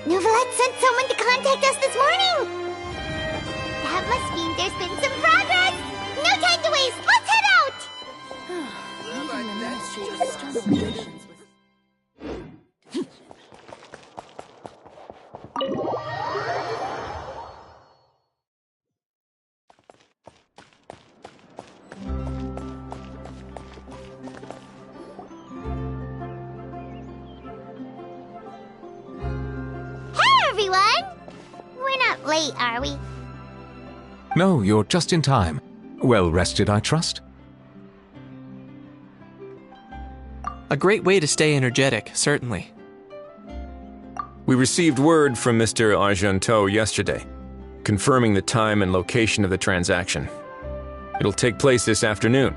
Novelette sent someone to contact us this morning! That must mean there's been some progress! No time to waste! Let's head out! Hey, everyone! We're not late, are we? No, you're just in time. Well rested, I trust? A great way to stay energetic, certainly. We received word from Mr. Argenteau yesterday, confirming the time and location of the transaction. It'll take place this afternoon,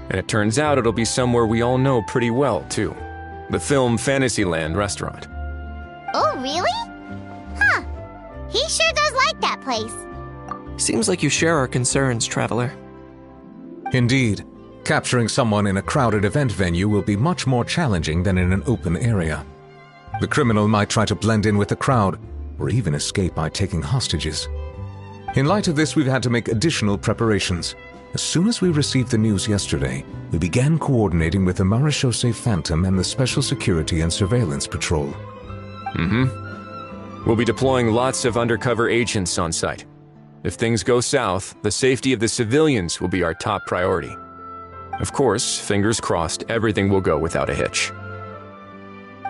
and it turns out it'll be somewhere we all know pretty well, too. The Film Fantasyland restaurant. Oh, really? Huh. He sure does like that place. Seems like you share our concerns, Traveler. Indeed. Capturing someone in a crowded event venue will be much more challenging than in an open area. The criminal might try to blend in with the crowd, or even escape by taking hostages. In light of this, we've had to make additional preparations. As soon as we received the news yesterday, we began coordinating with the Marechaussee Phantom and the Special Security and Surveillance Patrol. We'll be deploying lots of undercover agents on site. If things go south, the safety of the civilians will be our top priority. Of course, fingers crossed, everything will go without a hitch.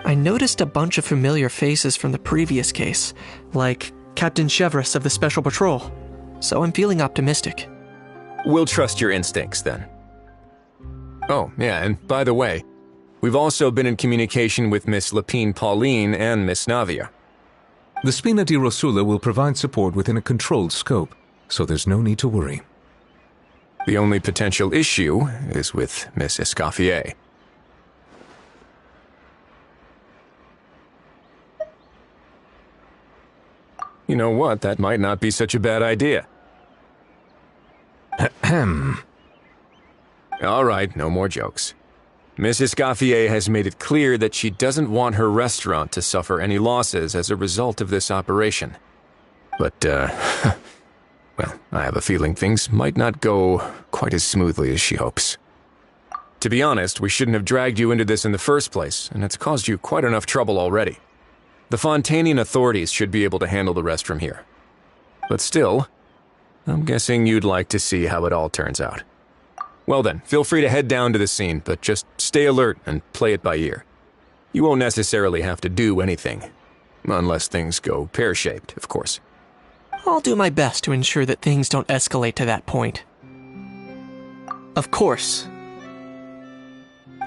I noticed a bunch of familiar faces from the previous case, like Captain Chevreuse of the Special Patrol, so I'm feeling optimistic. We'll trust your instincts, then. Oh, yeah, and by the way, we've also been in communication with Miss Lapine Pauline and Miss Navia. The Spina di Rosula will provide support within a controlled scope, so there's no need to worry. The only potential issue is with Miss Escoffier. You know what? That might not be such a bad idea. Ahem. All right, no more jokes. Miss Escoffier has made it clear that she doesn't want her restaurant to suffer any losses as a result of this operation. But, well, I have a feeling things might not go quite as smoothly as she hopes. To be honest, we shouldn't have dragged you into this in the first place, and it's caused you quite enough trouble already. The Fontanian authorities should be able to handle the rest from here. But still, I'm guessing you'd like to see how it all turns out. Well then, feel free to head down to the scene, but just stay alert and play it by ear. You won't necessarily have to do anything, unless things go pear-shaped, of course. I'll do my best to ensure that things don't escalate to that point. Of course.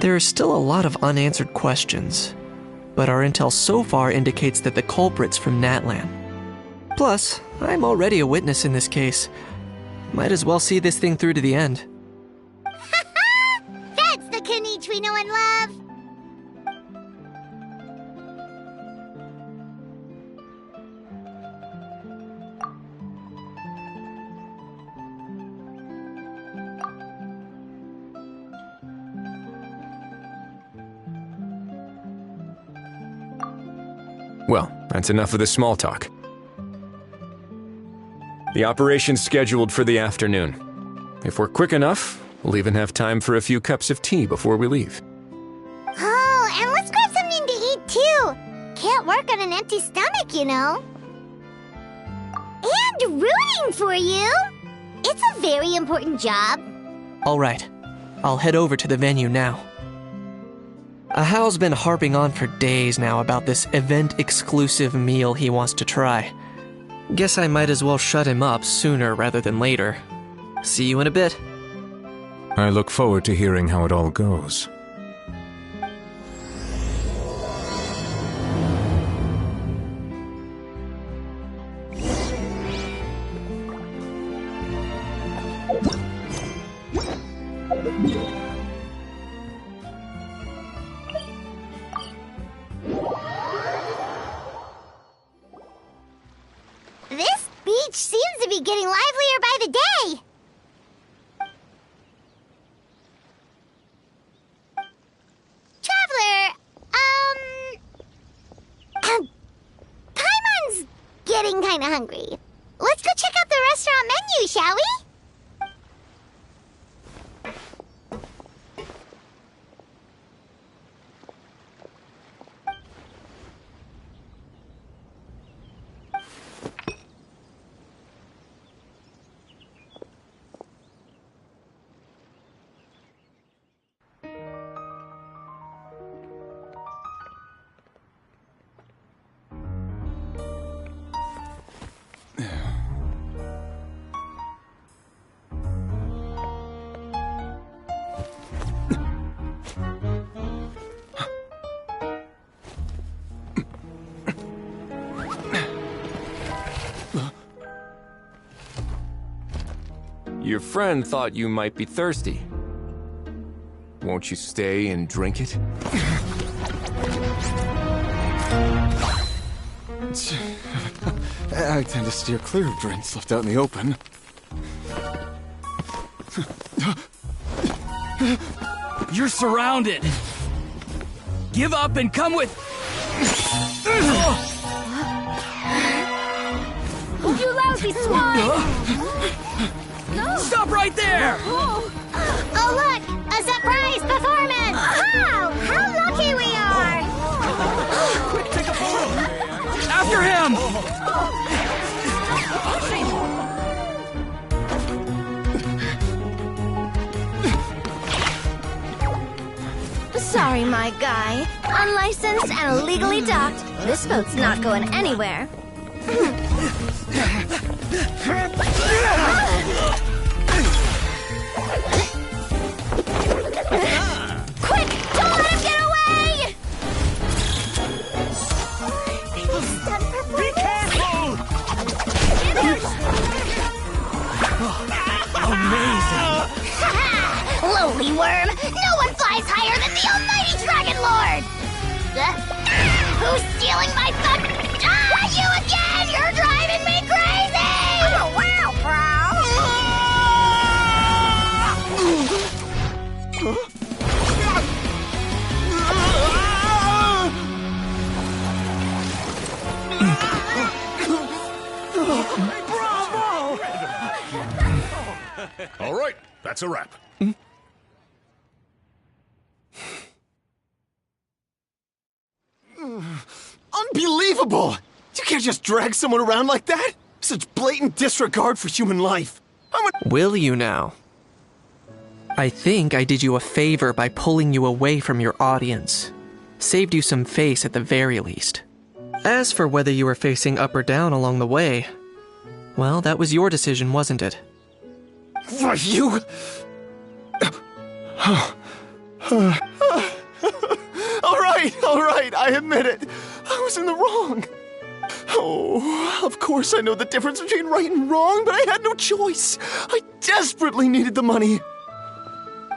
There are still a lot of unanswered questions, but our intel so far indicates that the culprit's from Natlan. Plus, I'm already a witness in this case. Might as well see this thing through to the end. That's the Kanichi we know and love! Well, that's enough of the small talk. The operation's scheduled for the afternoon. If we're quick enough, we'll even have time for a few cups of tea before we leave. Oh, and let's grab something to eat too! Can't work on an empty stomach, you know. And rooting for you! It's a very important job. All right, I'll head over to the venue now. Ahal's been harping on for days now about this event-exclusive meal he wants to try. Guess I might as well shut him up sooner rather than later. See you in a bit. I look forward to hearing how it all goes. beach seems to be getting livelier by the day. Traveler, Paimon's getting kinda hungry. Let's go check out the restaurant menu, shall we? Your friend thought you might be thirsty. Won't you stay and drink it? I tend to steer clear of drinks left out in the open. You're surrounded. Give up and come with... You lousy swine! Stop right there! Oh, look! A surprise performance! Wow! How lucky we are! Quick, take a photo! After him! Sorry, my guy. Unlicensed and illegally docked. This boat's not going anywhere. Quick! Don't let him get away! Be careful! Amazing! Lowly worm! No one flies higher than the almighty Dragon Lord! Who's stealing my fun? Ah, you again! You're driving me crazy! Oh, wow, All right, that's a wrap. Unbelievable! You can't just drag someone around like that! Such blatant disregard for human life. Will you now? I think I did you a favor by pulling you away from your audience. Saved you some face at the very least. As for whether you were facing up or down along the way, well, that was your decision, wasn't it? Why, you... All right, I admit it. I was in the wrong. Oh, of course I know the difference between right and wrong, but I had no choice. I desperately needed the money.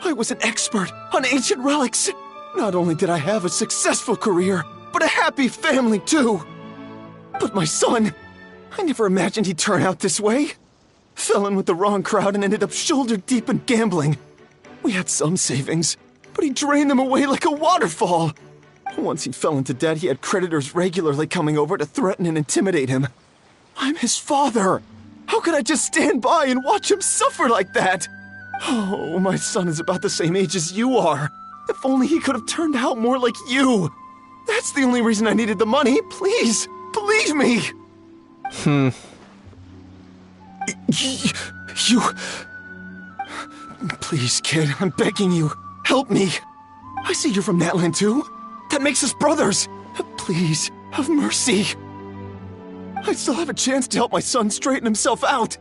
I was an expert on ancient relics. Not only did I have a successful career, but a happy family too. But my son, I never imagined he'd turn out this way. Fell in with the wrong crowd and ended up shoulder deep in gambling. We had some savings, but he drained them away like a waterfall. Once he fell into debt, he had creditors regularly coming over to threaten and intimidate him. I'm his father. How could I just stand by and watch him suffer like that? Oh, my son is about the same age as you are. If only he could have turned out more like you. That's the only reason I needed the money. Please, believe me. You... Please, kid, I'm begging you. Help me. I see you're from Natlan too. That makes us brothers. Please, have mercy. I still have a chance to help my son straighten himself out.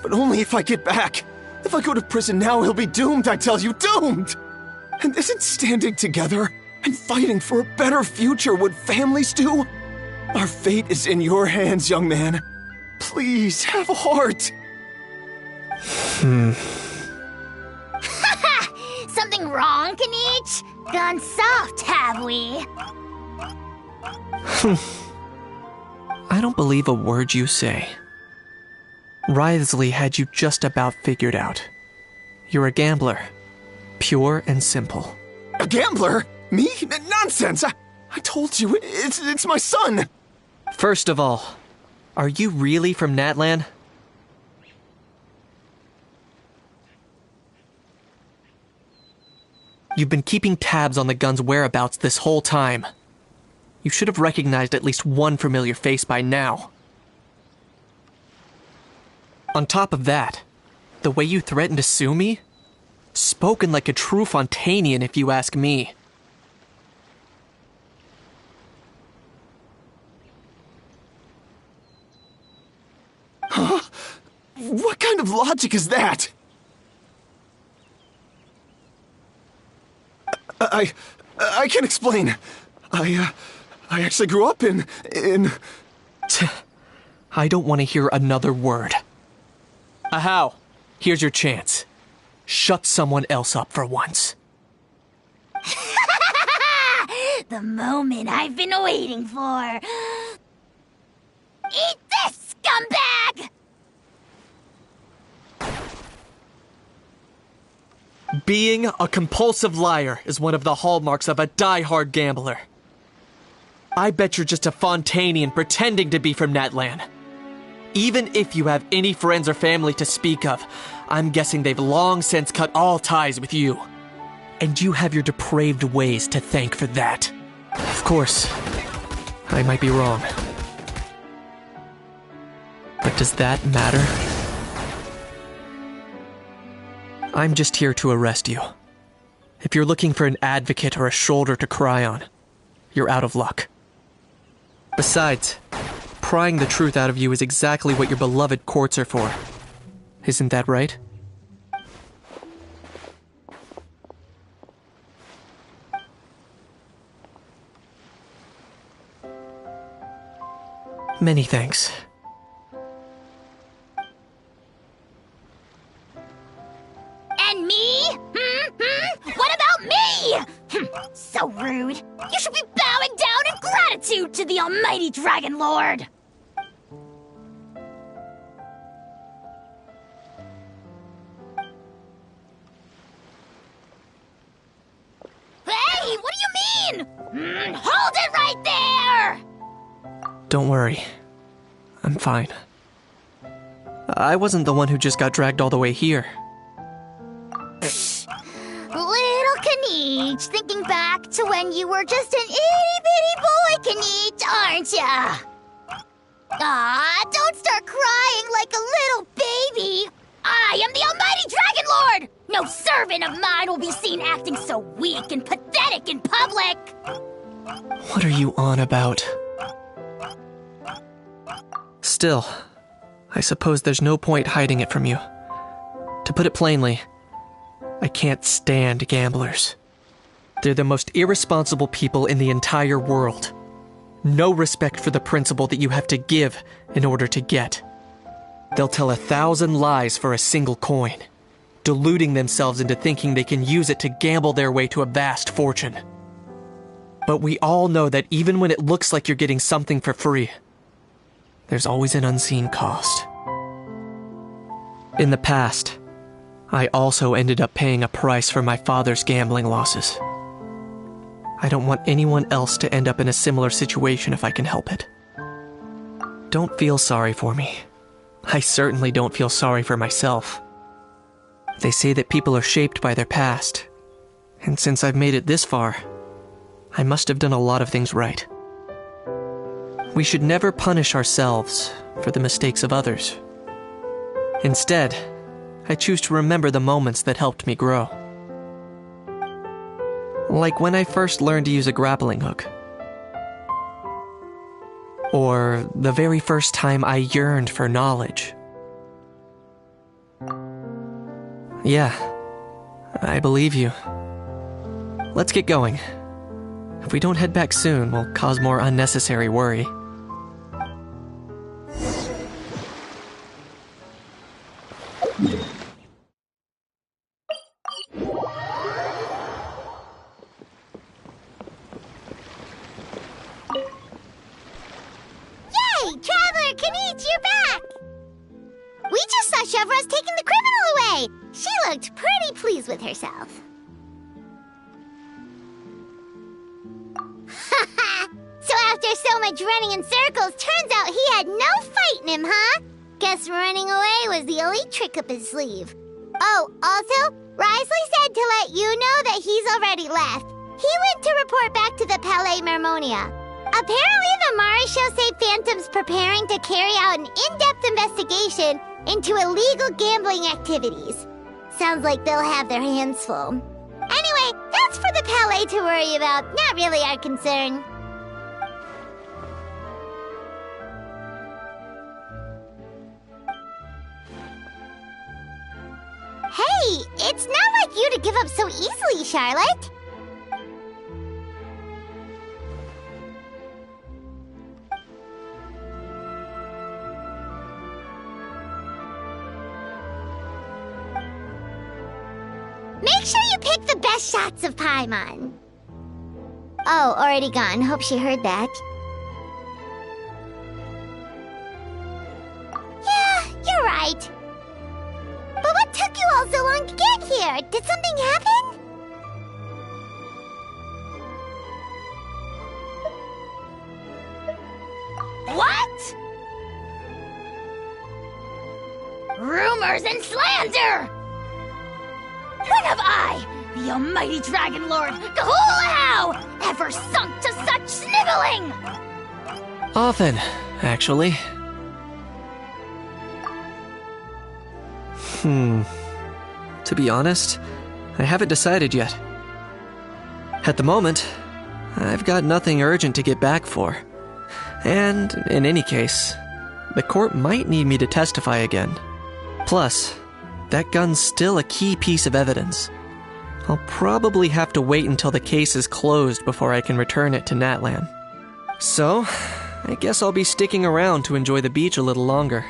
But only if I get back. If I go to prison now, he'll be doomed, I tell you, doomed! And isn't standing together and fighting for a better future what families do? Our fate is in your hands, young man. Please, have a heart. Something wrong, Kanich? Gone soft, have we? I don't believe a word you say. Wriothesley had you just about figured out. You're a gambler. Pure and simple. A gambler? Me? Nonsense! I told you, it's my son! First of all, are you really from Natlan? You've been keeping tabs on the gun's whereabouts this whole time. You should have recognized at least one familiar face by now. On top of that, the way you threatened to sue me? Spoken like a true Fontanian, if you ask me. Huh? What kind of logic is that? I can explain. I actually grew up in... I don't want to hear another word. Ahau, here's your chance. Shut someone else up for once. The moment I've been waiting for. Eat this, scumbag! Being a compulsive liar is one of the hallmarks of a die-hard gambler. I bet you're just a Fontanian pretending to be from Natlan. Even if you have any friends or family to speak of, I'm guessing they've long since cut all ties with you. And you have your depraved ways to thank for that. Of course, I might be wrong. But does that matter? I'm just here to arrest you. If you're looking for an advocate or a shoulder to cry on, you're out of luck. Besides, prying the truth out of you is exactly what your beloved courts are for. Isn't that right? Many thanks. And me? What about me? So rude. You should be bowing down in gratitude to the almighty Dragon Lord. Hey, what do you mean? Hold it right there! Don't worry. I'm fine. I wasn't the one who just got dragged all the way here. Little Kniech, thinking back to when you were just an itty-bitty boy, Kniech, aren't ya? Aw, don't start crying like a little baby. I am the almighty Dragon Lord! No servant of mine will be seen acting so weak and pathetic in public! What are you on about? Still, I suppose there's no point hiding it from you. To put it plainly, I can't stand gamblers. They're the most irresponsible people in the entire world. No respect for the principle that you have to give in order to get. They'll tell 1,000 lies for a single coin, deluding themselves into thinking they can use it to gamble their way to a vast fortune. But we all know that even when it looks like you're getting something for free, there's always an unseen cost. In the past, I also ended up paying a price for my father's gambling losses. I don't want anyone else to end up in a similar situation if I can help it. Don't feel sorry for me. I certainly don't feel sorry for myself. They say that people are shaped by their past, and since I've made it this far, I must have done a lot of things right. We should never punish ourselves for the mistakes of others. Instead, I choose to remember the moments that helped me grow. Like when I first learned to use a grappling hook. Or the very first time I yearned for knowledge. Yeah, I believe you. Let's get going. If we don't head back soon, we'll cause more unnecessary worry. Yay! Traveler Kniech, you're back! We Chevra's taking the criminal away! She looked pretty pleased with herself. So after so much running in circles, turns out he had no fight in him, huh? Guess running away was the only trick up his sleeve. Oh, also, Risley said to let you know that he's already left. He went to report back to the Palais Mermonia. Apparently the Maréchaux say Phantom's preparing to carry out an in-depth investigation into illegal gambling activities. Sounds like they'll have their hands full. Anyway, that's for the Palais to worry about, not really our concern. Hey, it's not like you to give up so easily, Charlotte. Make sure you pick the best shots of Paimon. Oh, already gone. Hope she heard that. Yeah, you're right. But what took you all so long to get here? Did something happen? What? Rumors and slander! When have I, the almighty Dragon Lord, Kahulahau, ever sunk to such sniveling? Often, actually. To be honest, I haven't decided yet. At the moment, I've got nothing urgent to get back for. And, in any case, the court might need me to testify again. Plus, that gun's still a key piece of evidence. I'll probably have to wait until the case is closed before I can return it to Natlan. So, I guess I'll be sticking around to enjoy the beach a little longer.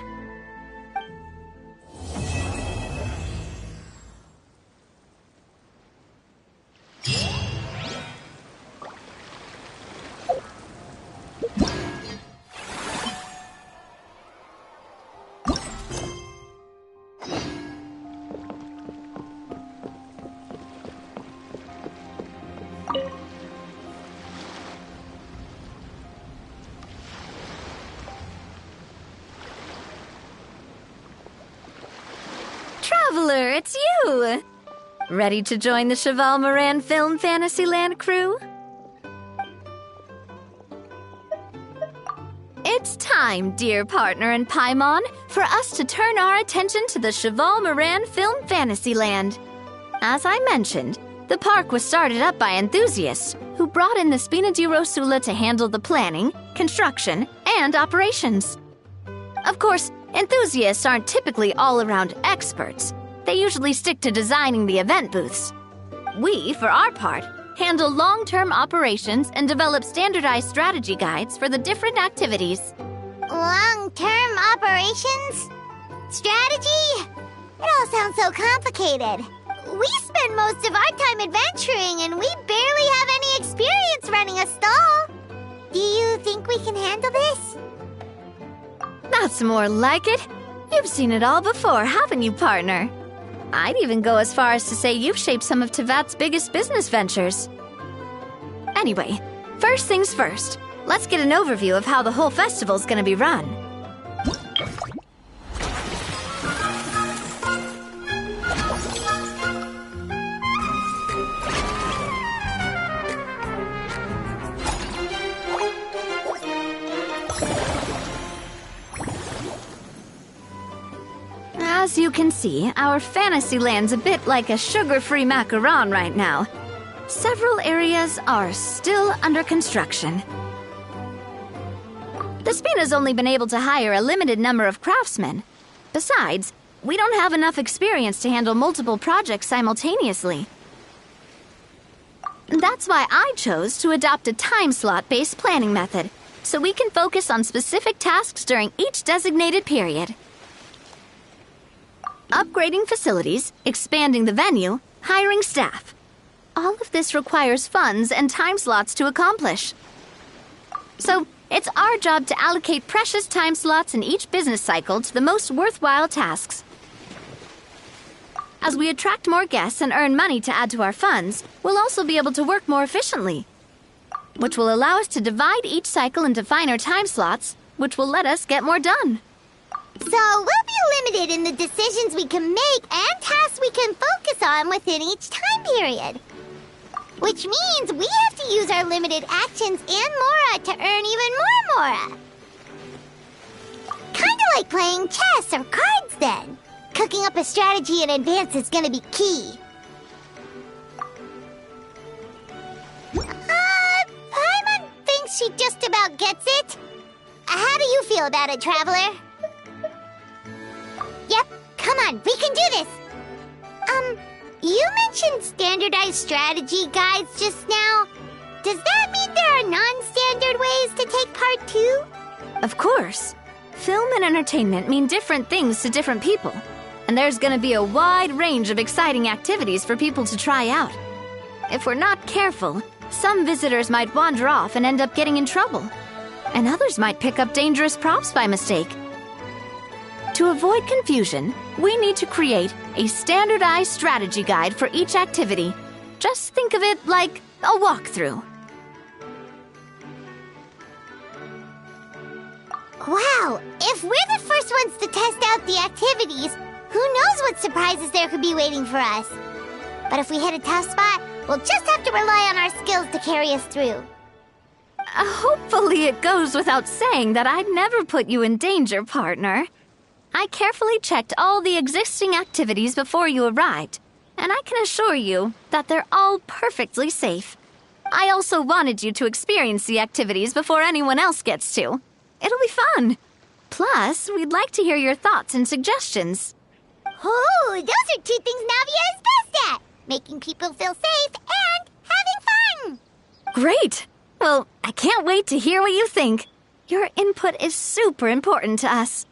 Traveler, it's you! Ready to join the Cheval Moran Film Fantasyland crew? It's time, dear partner and Paimon, for us to turn our attention to the Cheval Moran Film Fantasyland. As I mentioned, the park was started up by enthusiasts who brought in the Spina di Rosula to handle the planning, construction, and operations. Of course, enthusiasts aren't typically all-around experts. They usually stick to designing the event booths. We, for our part, handle long-term operations and develop standardized strategy guides for the different activities. Long-term operations? Strategy? It all sounds so complicated. We spend most of our time adventuring and we barely have any experience running a stall. Do you think we can handle this? That's more like it. You've seen it all before, haven't you, partner? I'd even go as far as to say you've shaped some of Tevat's biggest business ventures. Anyway, first things first. Let's get an overview of how the whole festival's gonna be run. As you can see, our Fantasyland's a bit like a sugar-free macaron right now. Several areas are still under construction. The Spina's only been able to hire a limited number of craftsmen. Besides, we don't have enough experience to handle multiple projects simultaneously. That's why I chose to adopt a time slot-based planning method, so we can focus on specific tasks during each designated period. Upgrading facilities, expanding the venue, hiring staff. All of this requires funds and time slots to accomplish. So, it's our job to allocate precious time slots in each business cycle to the most worthwhile tasks. As we attract more guests and earn money to add to our funds, we'll also be able to work more efficiently, which will allow us to divide each cycle into finer time slots, which will let us get more done. So we'll be limited in the decisions we can make and tasks we can focus on within each time period. Which means we have to use our limited actions and Mora to earn even more Mora. Kinda like playing chess or cards then. Cooking up a strategy in advance is gonna be key. Paimon thinks she just about gets it. How do you feel about it, Traveler? Yep, come on, we can do this. You mentioned standardized strategy guides just now. Does that mean there are non-standard ways to take part too? Of course. Film and entertainment mean different things to different people. And there's gonna be a wide range of exciting activities for people to try out. If we're not careful, some visitors might wander off and end up getting in trouble. And others might pick up dangerous props by mistake. To avoid confusion, we need to create a standardized strategy guide for each activity. Just think of it like a walkthrough. Wow, if we're the first ones to test out the activities, who knows what surprises there could be waiting for us. But if we hit a tough spot, we'll just have to rely on our skills to carry us through. Hopefully it goes without saying that I'd never put you in danger, partner. I carefully checked all the existing activities before you arrived, and I can assure you that they're all perfectly safe. I also wanted you to experience the activities before anyone else gets to. It'll be fun. Plus, we'd like to hear your thoughts and suggestions. Oh, those are two things Navia is best at. Making people feel safe and having fun. Great. Well, I can't wait to hear what you think. Your input is super important to us.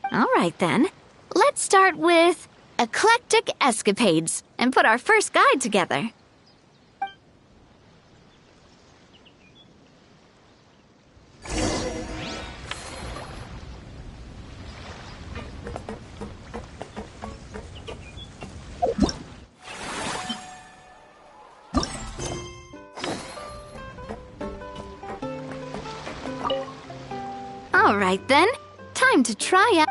All right, then. Let's start with Eclectic Escapades and put our first guide together. All right, then. Time to try out.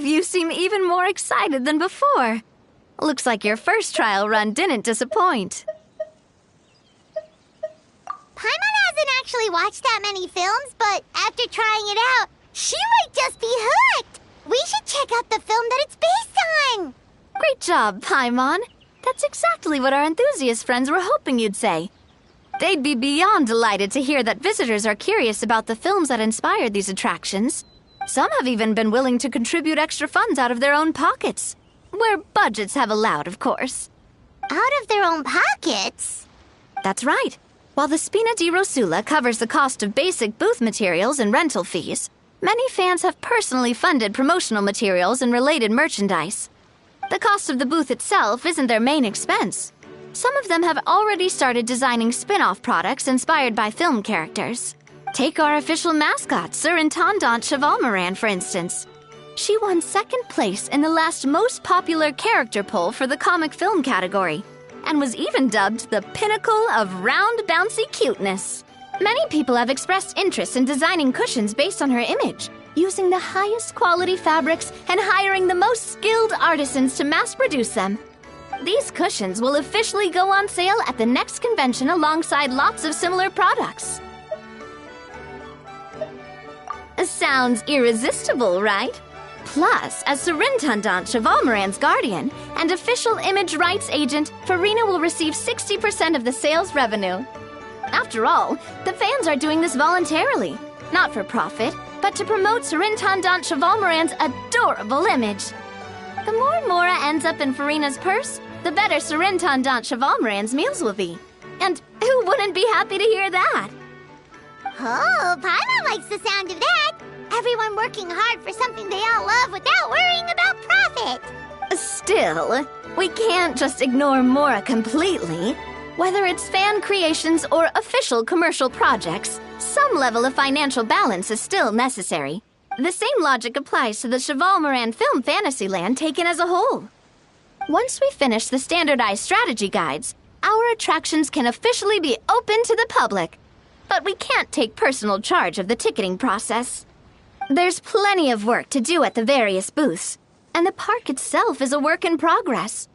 of you seem even more excited than before. Looks like your first trial run didn't disappoint. Paimon hasn't actually watched that many films, but after trying it out, she might just be hooked. We should check out the film that it's based on. Great job, Paimon. That's exactly what our enthusiast friends were hoping you'd say. They'd be beyond delighted to hear that visitors are curious about the films that inspired these attractions. Some have even been willing to contribute extra funds out of their own pockets. Where budgets have allowed, of course. Out of their own pockets? That's right. While the Spina di Rosula covers the cost of basic booth materials and rental fees, many fans have personally funded promotional materials and related merchandise. The cost of the booth itself isn't their main expense. Some of them have already started designing spin-off products inspired by film characters. Take our official mascot, Surintendant Chevalmoran, for instance. She won second place in the last most popular character poll for the comic film category, and was even dubbed the pinnacle of round, bouncy cuteness. Many people have expressed interest in designing cushions based on her image, using the highest quality fabrics and hiring the most skilled artisans to mass produce them. These cushions will officially go on sale at the next convention alongside lots of similar products. Sounds irresistible, right? Plus, as Surintendant Chevalmoran's guardian and official image rights agent, Farina will receive 60% of the sales revenue. After all, the fans are doing this voluntarily, not for profit, but to promote Surintendant Chevalmoran's adorable image. The more Mora ends up in Farina's purse, the better Surintendant Chevalmoran's meals will be. And who wouldn't be happy to hear that? Oh, Paimon likes the sound of that. Everyone working hard for something they all love without worrying about profit. Still, we can't just ignore Mora completely. Whether it's fan creations or official commercial projects, some level of financial balance is still necessary. The same logic applies to the Chevalmoran Film Fantasyland taken as a whole. Once we finish the standardized strategy guides, our attractions can officially be open to the public. But we can't take personal charge of the ticketing process. There's plenty of work to do at the various booths, and the park itself is a work in progress.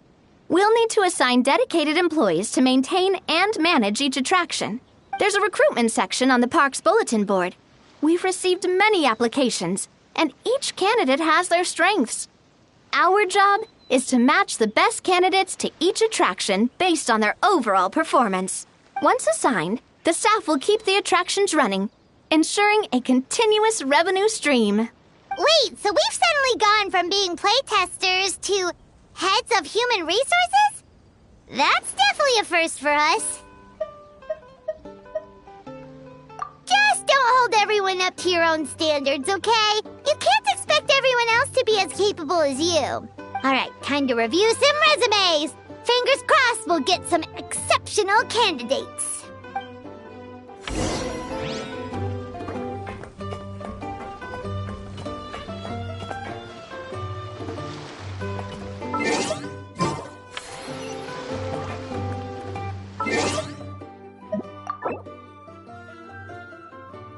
We'll need to assign dedicated employees to maintain and manage each attraction. There's a recruitment section on the park's bulletin board. We've received many applications, and each candidate has their strengths. Our job is to match the best candidates to each attraction based on their overall performance. Once assigned, the staff will keep the attractions running, ensuring a continuous revenue stream. Wait, so we've suddenly gone from being playtesters to heads of human resources? That's definitely a first for us. Just don't hold everyone up to your own standards, okay? You can't expect everyone else to be as capable as you. Alright, time to review some resumes. Fingers crossed we'll get some exceptional candidates.